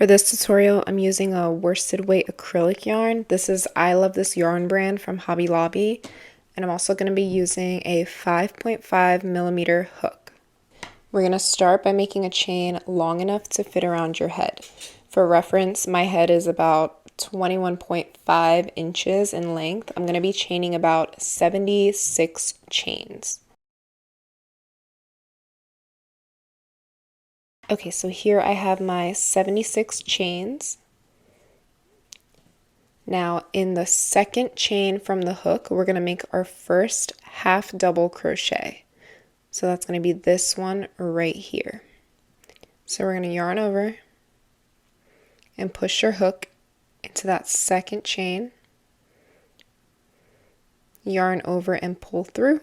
For this tutorial, I'm using a worsted weight acrylic yarn. This is I Love This Yarn brand from Hobby Lobby, and I'm also going to be using a 5.5 millimeter hook. We're going to start by making a chain long enough to fit around your head. For reference, my head is about 21.5 inches in length. I'm going to be chaining about 76 chains. Okay, so here I have my 76 chains. Now in the second chain from the hook, we're going to make our first half double crochet. So that's going to be this one right here. So we're going to yarn over and push your hook into that second chain. Yarn over and pull through.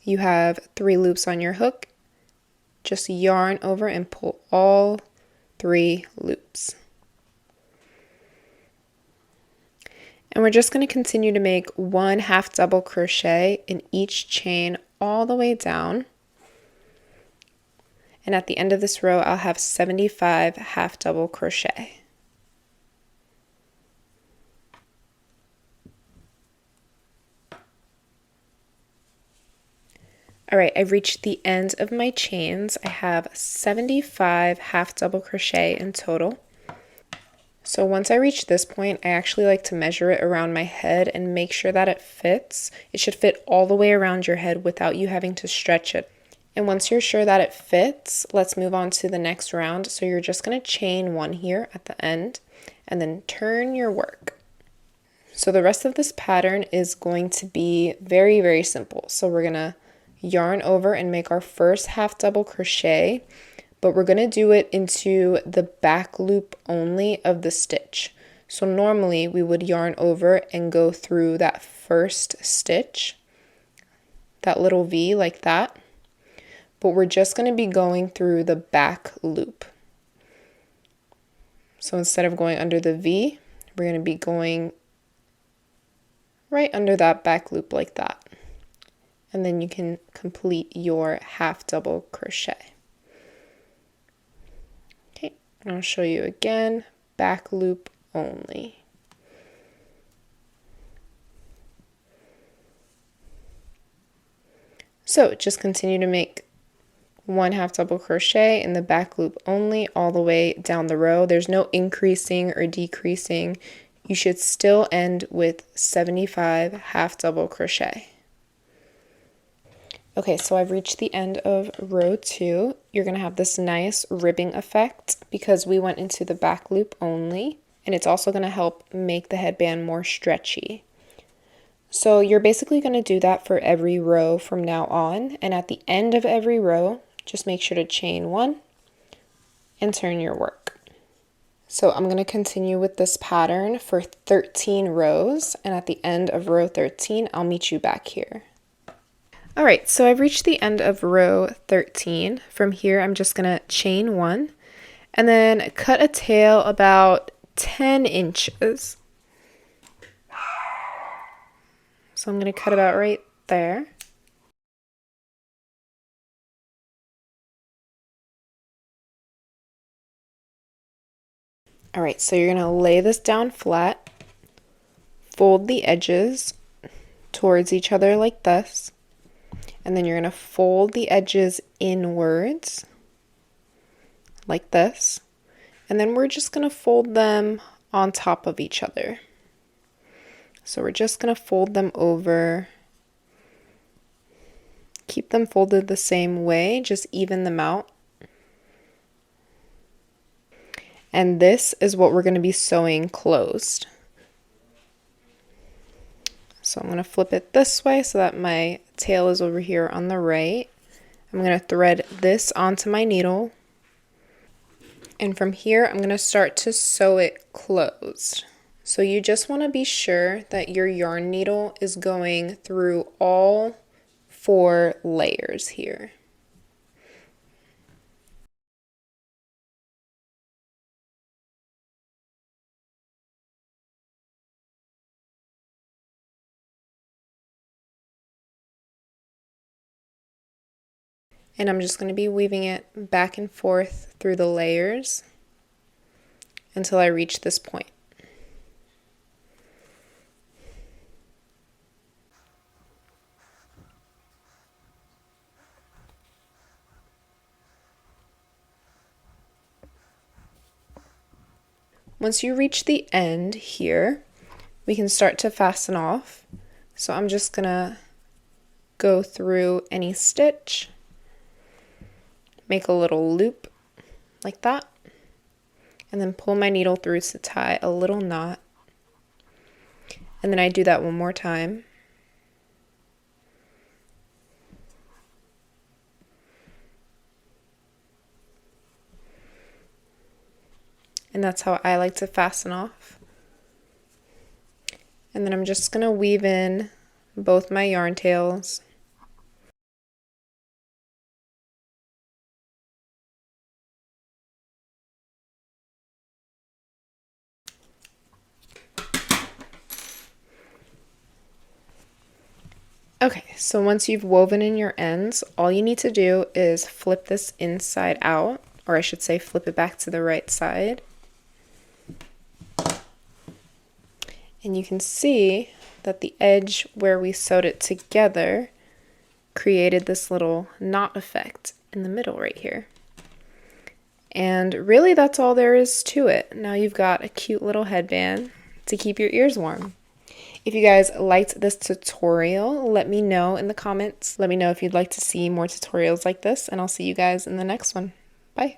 You have 3 loops on your hook. Just yarn over and pull all 3 loops. And we're just going to continue to make 1 half double crochet in each chain all the way down. And at the end of this row, I'll have 75 half double crochet. All right, I've reached the end of my chains. I have 75 half double crochet in total. So once I reach this point, I actually like to measure it around my head and make sure that it fits. It should fit all the way around your head without you having to stretch it. And once you're sure that it fits, let's move on to the next round. So you're just going to chain 1 here at the end and then turn your work. So the rest of this pattern is going to be very, very simple. So we're going to yarn over and make our first half double crochet, but we're going to do it into the back loop only of the stitch. So normally we would yarn over and go through that first stitch, that little V like that, but we're just going to be going through the back loop. So instead of going under the V, we're going to be going right under that back loop like that. And then you can complete your half double crochet. Okay, and I'll show you again, back loop only. So just continue to make 1 half double crochet in the back loop only all the way down the row. There's no increasing or decreasing. You should still end with 75 half double crochet. Okay, so I've reached the end of row 2. You're going to have this nice ribbing effect because we went into the back loop only, and it's also going to help make the headband more stretchy. So you're basically going to do that for every row from now on, and at the end of every row, just make sure to chain 1 and turn your work. So I'm going to continue with this pattern for 13 rows, and at the end of row 13, I'll meet you back here. All right, so I've reached the end of row 13. From here, I'm just going to chain 1 and then cut a tail about 10 inches. So I'm going to cut about right there. All right, so you're going to lay this down flat, fold the edges towards each other like this. And then you're going to fold the edges inwards like this. And then we're just going to fold them on top of each other. So we're just going to fold them over. Keep them folded the same way, just even them out. And this is what we're going to be sewing closed. So I'm going to flip it this way so that my tail is over here on the right. I'm going to thread this onto my needle. And from here, I'm going to start to sew it closed. So you just want to be sure that your yarn needle is going through all 4 layers here. And I'm just going to be weaving it back and forth through the layers. until I reach this point. Once you reach the end here, we can start to fasten off. So I'm just gonna go through any stitch, make a little loop like that, and then pull my needle through to tie a little knot. And then I do that one more time. And that's how I like to fasten off. And then I'm just going to weave in both my yarn tails. Okay, so once you've woven in your ends, all you need to do is flip this inside out, or I should say flip it back to the right side. And you can see that the edge where we sewed it together created this little knot effect in the middle right here. And really that's all there is to it. Now you've got a cute little headband to keep your ears warm. If you guys liked this tutorial, let me know in the comments. Let me know if you'd like to see more tutorials like this, and I'll see you guys in the next one. Bye.